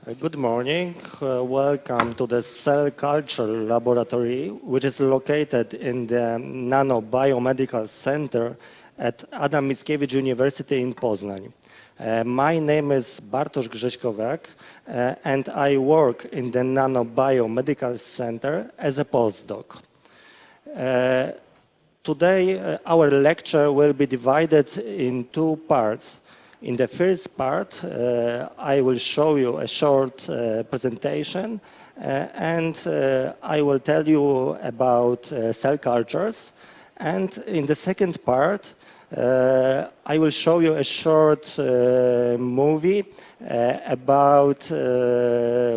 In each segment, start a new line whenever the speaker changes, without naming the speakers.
Good morning. Welcome to the Cell Culture Laboratory, which is located in the NanoBioMedical Center at Adam Mickiewicz University in Poznań. My name is Bartosz Grześkowiak, and I work in the NanoBioMedical Center as a postdoc. Today, our lecture will be divided in two parts. In the first part, I will show you a short presentation, and I will tell you about cell cultures. And in the second part, I will show you a short movie about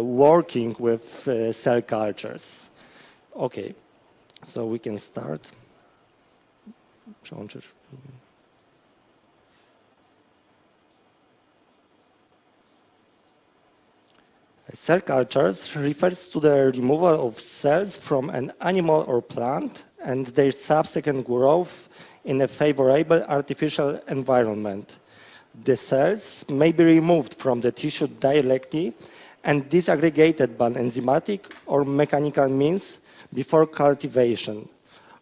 working with cell cultures. Okay, so we can start. Cell cultures refers to the removal of cells from an animal or plant and their subsequent growth in a favorable artificial environment. The cells may be removed from the tissue directly and disaggregated by enzymatic or mechanical means before cultivation,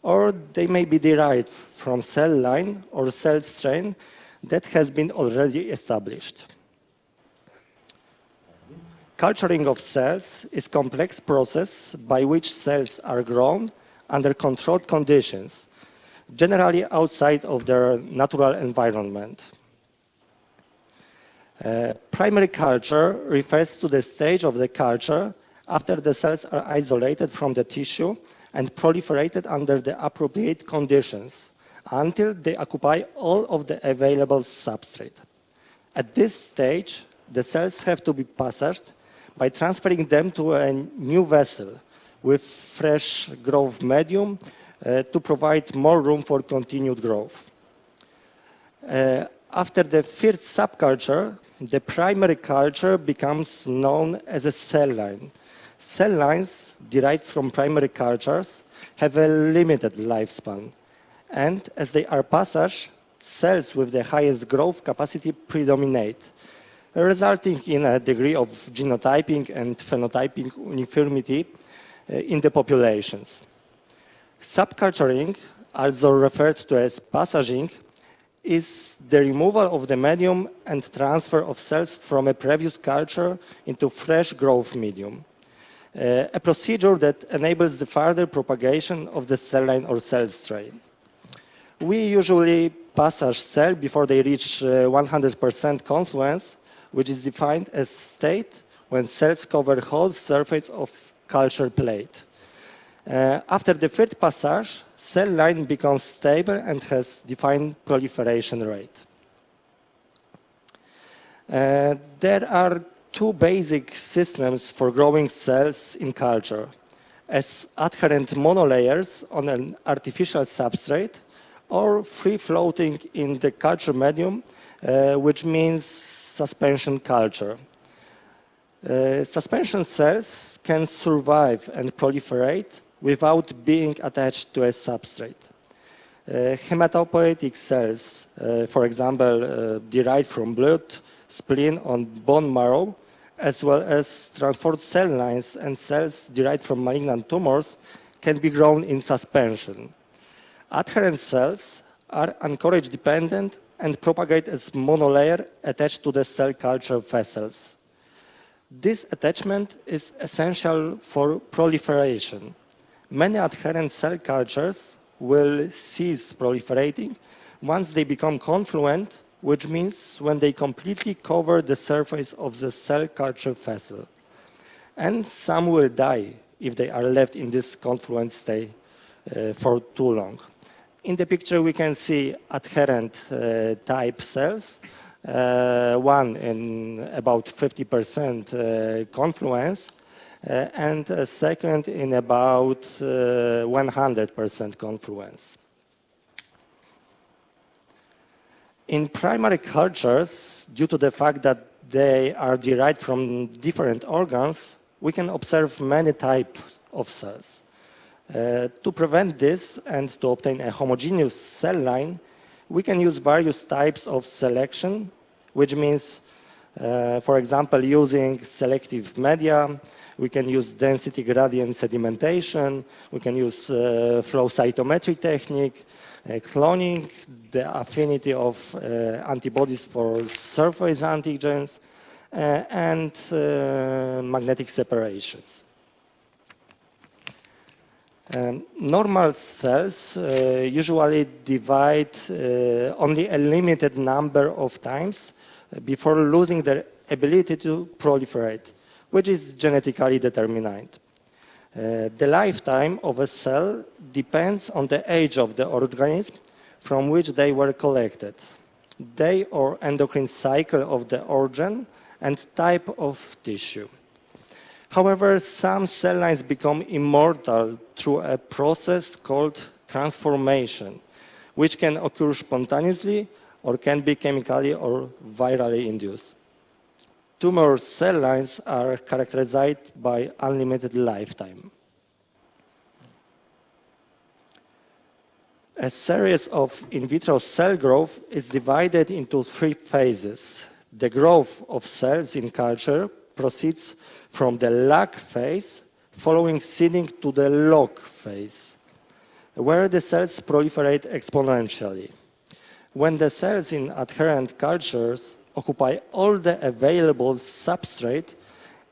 or they may be derived from cell line or cell strain that has been already established. Culturing of cells is a complex process by which cells are grown under controlled conditions, generally outside of their natural environment. Primary culture refers to the stage of the culture after the cells are isolated from the tissue and proliferated under the appropriate conditions until they occupy all of the available substrate. At this stage, the cells have to be passaged by transferring them to a new vessel with fresh growth medium to provide more room for continued growth. After the first subculture, the primary culture becomes known as a cell line. Cell lines derived from primary cultures have a limited lifespan, and as they are passaged, cells with the highest growth capacity predominate, resulting in a degree of genotyping and phenotyping uniformity in the populations. Subculturing, also referred to as passaging, is the removal of the medium and transfer of cells from a previous culture into fresh growth medium, a procedure that enables the further propagation of the cell line or cell strain. We usually passage cells before they reach 100% confluence, which is defined as state when cells cover whole surface of culture plate. After the third passage, cell line becomes stable and has defined proliferation rate. There are two basic systems for growing cells in culture, as adherent monolayers on an artificial substrate or free-floating in the culture medium, which means suspension culture. Suspension cells can survive and proliferate without being attached to a substrate. Hematopoietic cells, for example, derived from blood, spleen, or bone marrow, as well as transformed cell lines and cells derived from malignant tumors, can be grown in suspension. Adherent cells are anchorage dependent and propagate as monolayer attached to the cell culture vessels. This attachment is essential for proliferation. Many adherent cell cultures will cease proliferating once they become confluent, which means when they completely cover the surface of the cell culture vessel. And some will die if they are left in this confluent state for too long. In the picture, we can see adherent type cells, one in about 50% confluence, and a second in about 100% confluence. In primary cultures, due to the fact that they are derived from different organs, we can observe many types of cells. To prevent this and to obtain a homogeneous cell line, we can use various types of selection, which means For example, using selective media, we can use density gradient sedimentation, we can use flow cytometry technique, cloning the affinity of antibodies for surface antigens, and magnetic separations. Normal cells usually divide only a limited number of times before losing their ability to proliferate, which is genetically determined. The lifetime of a cell depends on the age of the organism from which they were collected, day or endocrine cycle of the organ, and type of tissue. However, some cell lines become immortal through a process called transformation, which can occur spontaneously or can be chemically or virally induced. Tumor cell lines are characterized by unlimited lifetime. A series of in vitro cell growth is divided into 3 phases. The growth of cells in culture proceeds from the lag phase, following seeding to the log phase, where the cells proliferate exponentially. When the cells in adherent cultures occupy all the available substrate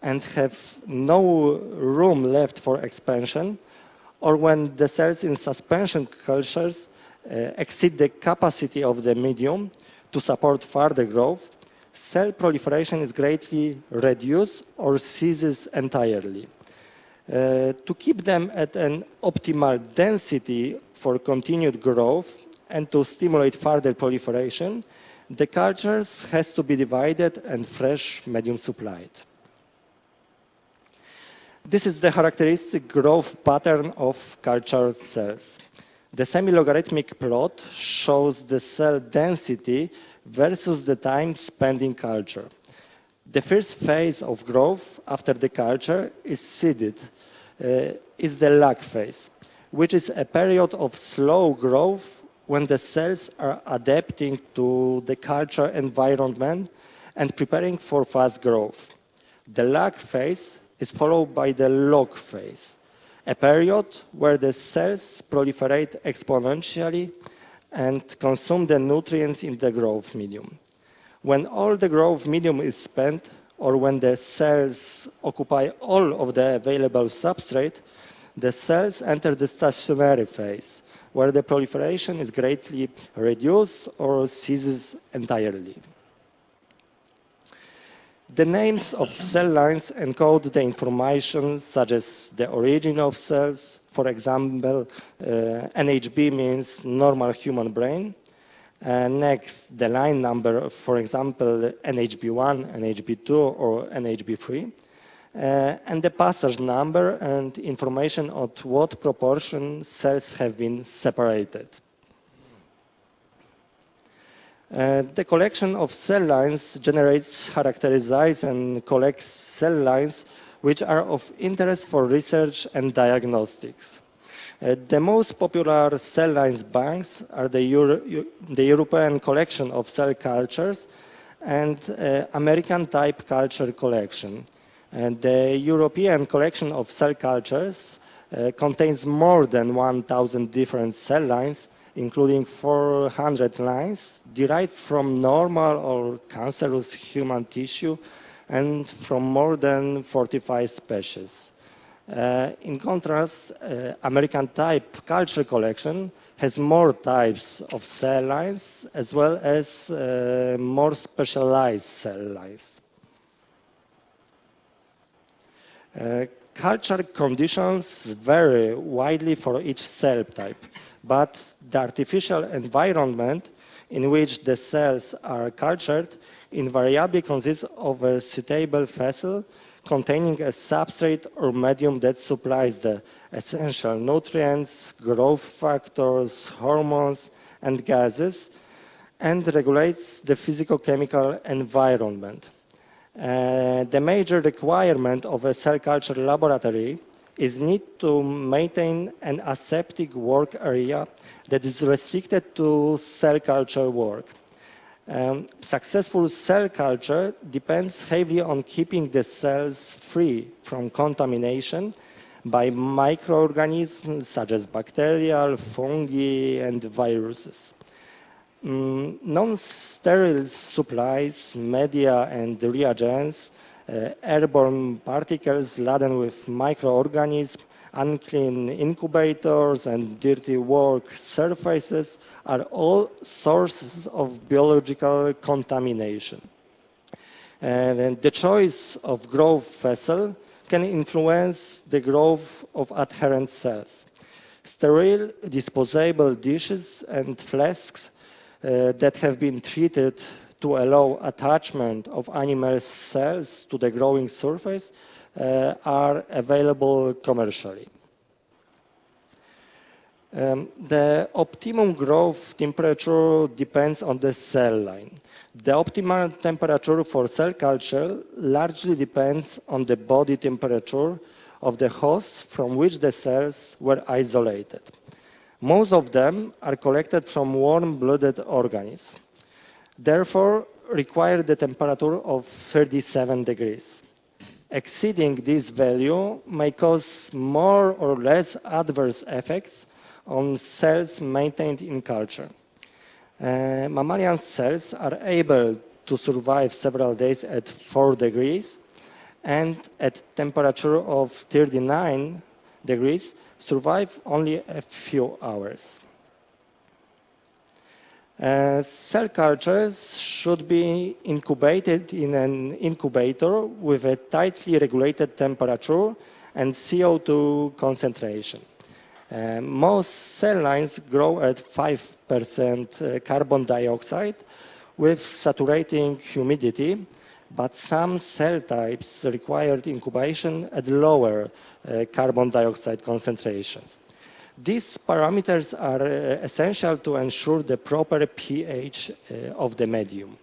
and have no room left for expansion, or when the cells in suspension cultures exceed the capacity of the medium to support further growth, cell proliferation is greatly reduced or ceases entirely. To keep them at an optimal density for continued growth and to stimulate further proliferation, the cultures has to be divided and fresh medium supplied. This is the characteristic growth pattern of cultured cells. The semi-logarithmic plot shows the cell density versus the time spent in culture. The first phase of growth after the culture is seeded, is the lag phase, which is a period of slow growth when the cells are adapting to the culture environment and preparing for fast growth. The lag phase is followed by the log phase, a period where the cells proliferate exponentially and consume the nutrients in the growth medium. When all the growth medium is spent, or when the cells occupy all of the available substrate, the cells enter the stationary phase, where the proliferation is greatly reduced or ceases entirely. The names of cell lines encode the information such as the origin of cells. For example, NHB means normal human brain. Next, the line number, for example, NHB1, NHB2, or NHB3. And the passage number and information on what proportion cells have been separated. The collection of cell lines generates, characterizes, and collects cell lines which are of interest for research and diagnostics. The most popular cell lines banks are the European collection of cell cultures and American type culture collection. And the European collection of cell cultures contains more than 1,000 different cell lines, including 400 lines derived from normal or cancerous human tissue and from more than 45 species. In contrast, American type culture collection has more types of cell lines as well as more specialized cell lines. Culture conditions vary widely for each cell type, but the artificial environment in which the cells are cultured invariably consists of a suitable vessel containing a substrate or medium that supplies the essential nutrients, growth factors, hormones, and gases, and regulates the physicochemical environment. The major requirement of a cell culture laboratory is need to maintain an aseptic work area that is restricted to cell culture work. Successful cell culture depends heavily on keeping the cells free from contamination by microorganisms such as bacteria, fungi, and viruses. Non-sterile supplies, media, and reagents, airborne particles laden with microorganisms, unclean incubators, and dirty work surfaces are all sources of biological contamination. And the choice of growth vessel can influence the growth of adherent cells. Sterile disposable dishes and flasks that have been treated to allow attachment of animal cells to the growing surface are available commercially. The optimum growth temperature depends on the cell line. The optimal temperature for cell culture largely depends on the body temperature of the host from which the cells were isolated. Most of them are collected from warm-blooded organisms, therefore require the temperature of 37 degrees. Exceeding this value may cause more or less adverse effects on cells maintained in culture. Mammalian cells are able to survive several days at 4 degrees and at temperature of 39 degrees survive only a few hours. Cell cultures should be incubated in an incubator with a tightly regulated temperature and CO2 concentration. Most cell lines grow at 5% carbon dioxide with saturating humidity, but some cell types required incubation at lower carbon dioxide concentrations. These parameters are essential to ensure the proper pH of the medium.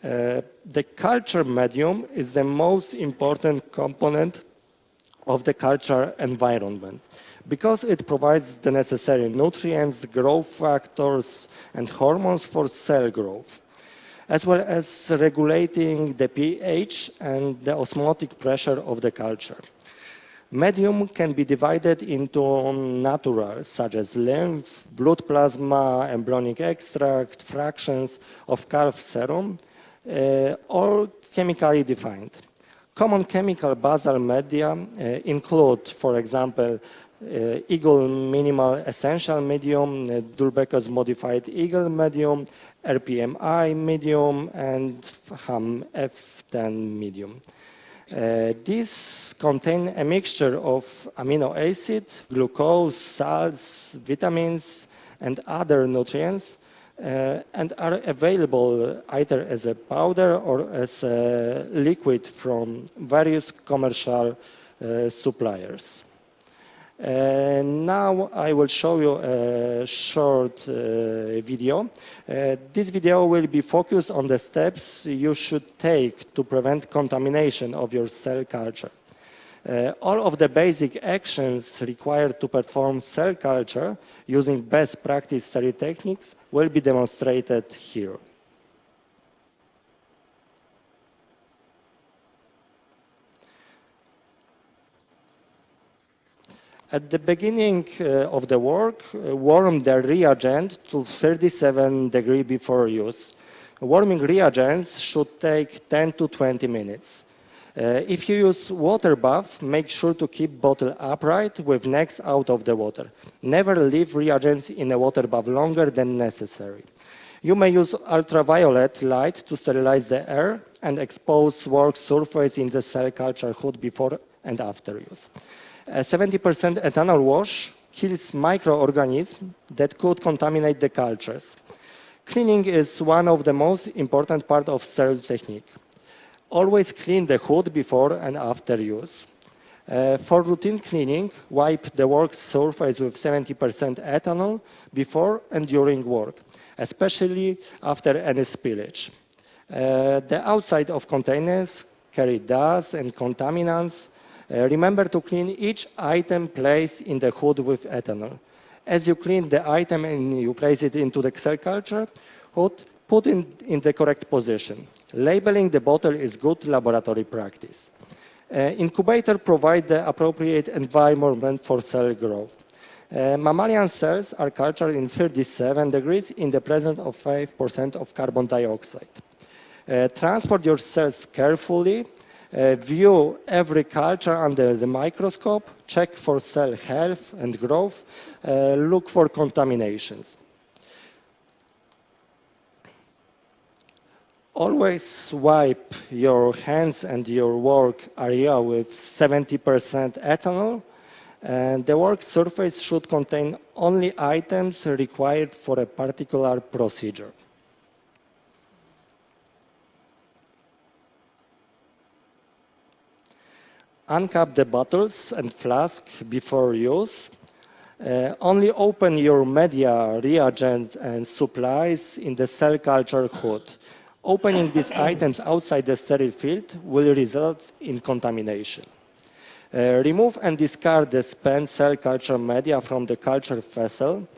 The culture medium is the most important component of the culture environment because it provides the necessary nutrients, growth factors, and hormones for cell growth, as well as regulating the pH and the osmotic pressure of the culture. Medium can be divided into natural, such as lymph, blood plasma, embryonic extract, fractions of calf serum, or chemically defined. Common chemical basal media include, for example, Eagle minimal essential medium, Dulbecker's modified Eagle medium, RPMI medium, and HAM F10 medium. These contain a mixture of amino acid, glucose, salts, vitamins, and other nutrients, and are available either as a powder or as a liquid from various commercial suppliers. Now I will show you a short video. This video will be focused on the steps you should take to prevent contamination of your cell culture. All of the basic actions required to perform cell culture using best practice sterile techniques will be demonstrated here. At the beginning of the work, warm the reagent to 37 degrees before use. Warming reagents should take 10 to 20 minutes. If you use water bath, make sure to keep bottle upright with necks out of the water. Never leave reagents in a water bath longer than necessary. You may use ultraviolet light to sterilize the air and expose work surface in the cell culture hood before and after use. A 70% ethanol wash kills microorganisms that could contaminate the cultures. Cleaning is one of the most important parts of sterile technique. Always clean the hood before and after use. For routine cleaning, wipe the work surface with 70% ethanol before and during work, especially after any spillage. The outside of containers carry dust and contaminants. Remember to clean each item placed in the hood with ethanol. As you clean the item and you place it into the cell culture, put it in the correct position. Labeling the bottle is good laboratory practice. Incubator provide the appropriate environment for cell growth. Mammalian cells are cultured in 37 degrees in the presence of 5% of carbon dioxide. Transport your cells carefully. View every culture under the microscope. Check for cell health and growth. Look for contaminations. Always wipe your hands and your work area with 70% ethanol. And the work surface should contain only items required for a particular procedure. Uncap the bottles and flask before use. Only open your media, reagent, and supplies in the cell culture hood. Opening these items outside the sterile field will result in contamination. Remove and discard the spent cell culture media from the culture vessel.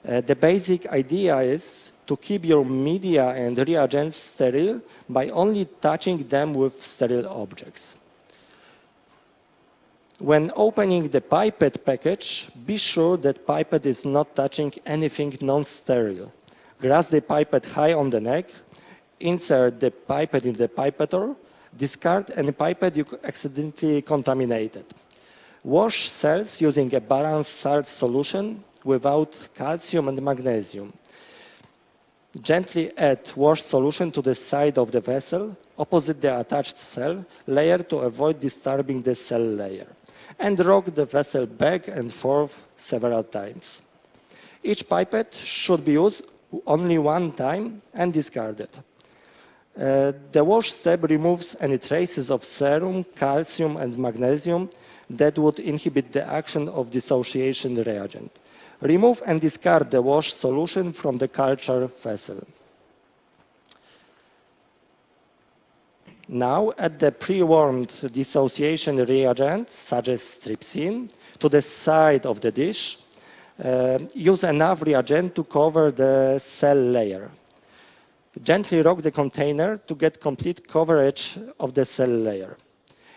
The basic idea is to keep your media and reagents sterile by only touching them with sterile objects. When opening the pipette package, be sure that pipette is not touching anything non-sterile. Grasp the pipette high on the neck, insert the pipette in the pipettor, discard any pipette you accidentally contaminated. Wash cells using a balanced salt solution without calcium and magnesium. Gently add wash solution to the side of the vessel, opposite the attached cell layer to avoid disturbing the cell layer. And rock the vessel back and forth several times. Each pipette should be used only one time and discarded. The wash step removes any traces of serum, calcium, and magnesium that would inhibit the action of dissociation reagent. Remove and discard the wash solution from the culture vessel. Now add the pre-warmed dissociation reagent, such as trypsin, to the side of the dish. Use enough reagent to cover the cell layer. Gently rock the container to get complete coverage of the cell layer.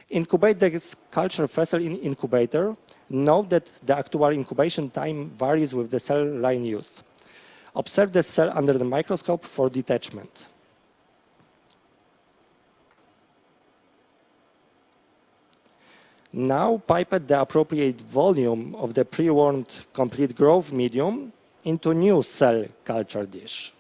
Incubate the culture vessel in incubator. Note that the actual incubation time varies with the cell line used. Observe the cell under the microscope for detachment. Now pipette the appropriate volume of the pre-warmed complete growth medium into new cell culture dish.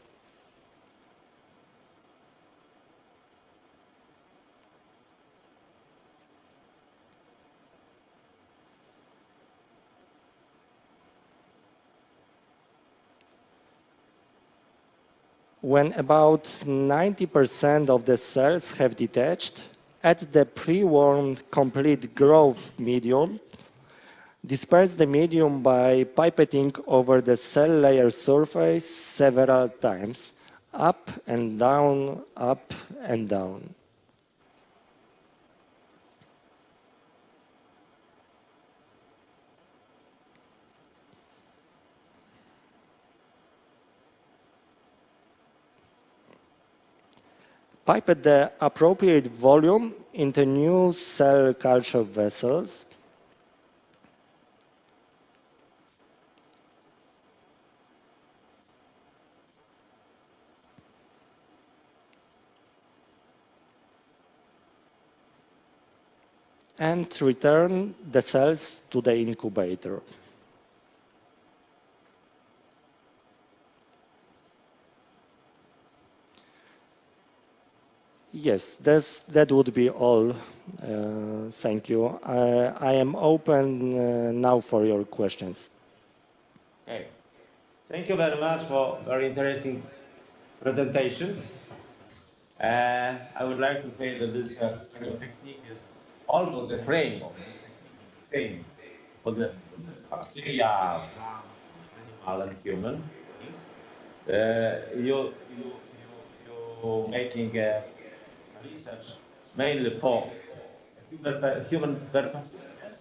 When about 90% of the cells have detached, add the pre-warmed complete growth medium. Disperse the medium by pipetting over the cell layer surface several times, up and down, up and down. Pipette the appropriate volume into new cell culture vessels. And return the cells to the incubator. Yes, that would be all. Thank you. I am open now for your questions.
Okay. Thank you very much for very interesting presentation. I would like to say that this kind of technique is almost the frame of this technique is the same for the bacteria, plants, animal, and human beings. You making research mainly for human purposes, yes.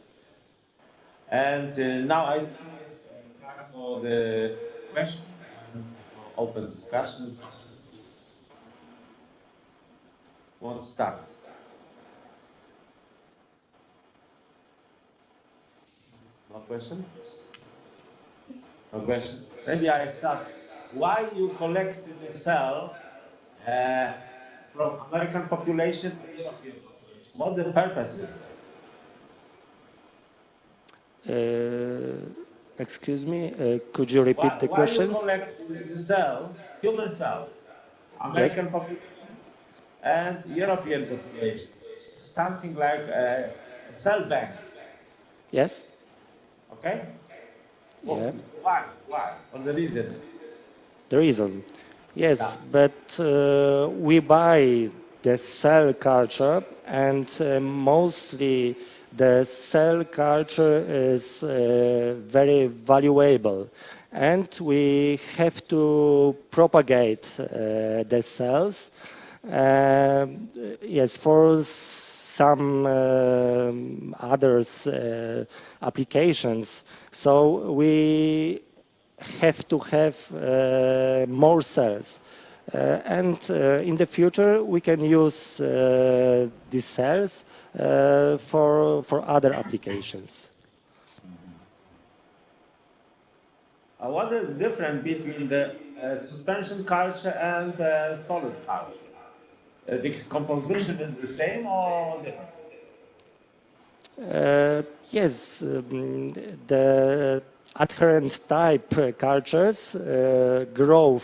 And now I think you have for the question and for open discussion. Want to start? No question? No question. Maybe I start. Why you collected the cell from American population to European population? What the purpose is?
Excuse me, could you repeat the questions?
Why you collect the cell, human cell, American population and European population? Something like a cell bank.
Yes.
Okay?
Yeah.
Why? What's the reason?
The reason? Yes, but we buy the cell culture, and mostly the cell culture is very valuable, and we have to propagate the cells. Yes, for some others applications. So we have to have more cells. And in the future, we can use these cells for other applications.
What is the difference between the suspension culture and solid culture? The composition is the same or different?
Yes, the adherent type cultures grow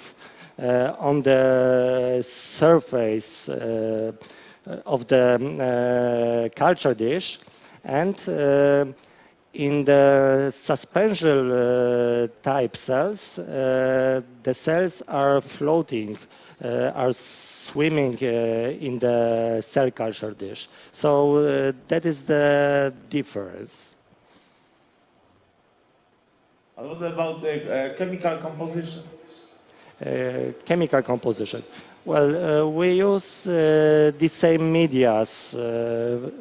on the surface of the culture dish, and in the suspension type cells, the cells are floating, are swimming in the cell culture dish. So that is the difference.
What about the chemical composition?
Chemical composition. Well, we use the same medias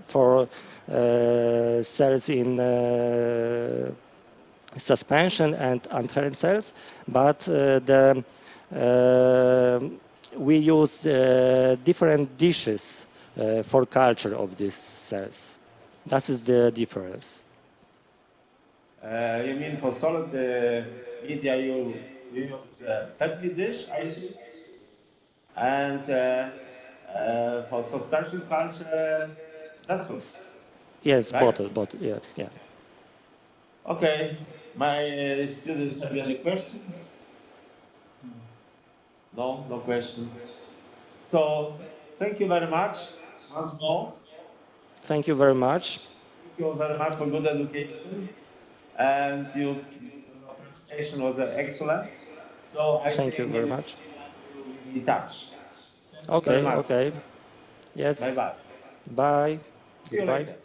for cells in suspension and adherent cells, but we use different dishes for culture of these cells. That is the difference.
You mean for solid media you use Petri dish, I see, and for suspension culture vessels.
Yes,
right?
bottle, yeah.
Okay, my students have any question? No question. So, thank you very much once more.
Thank you very much.
Thank you very much for good education, and your presentation was excellent. So I
Thank you
think
very much.
we will be in touch.
Okay. Yes.
Bye bye.
Bye.
See you
Goodbye.
later.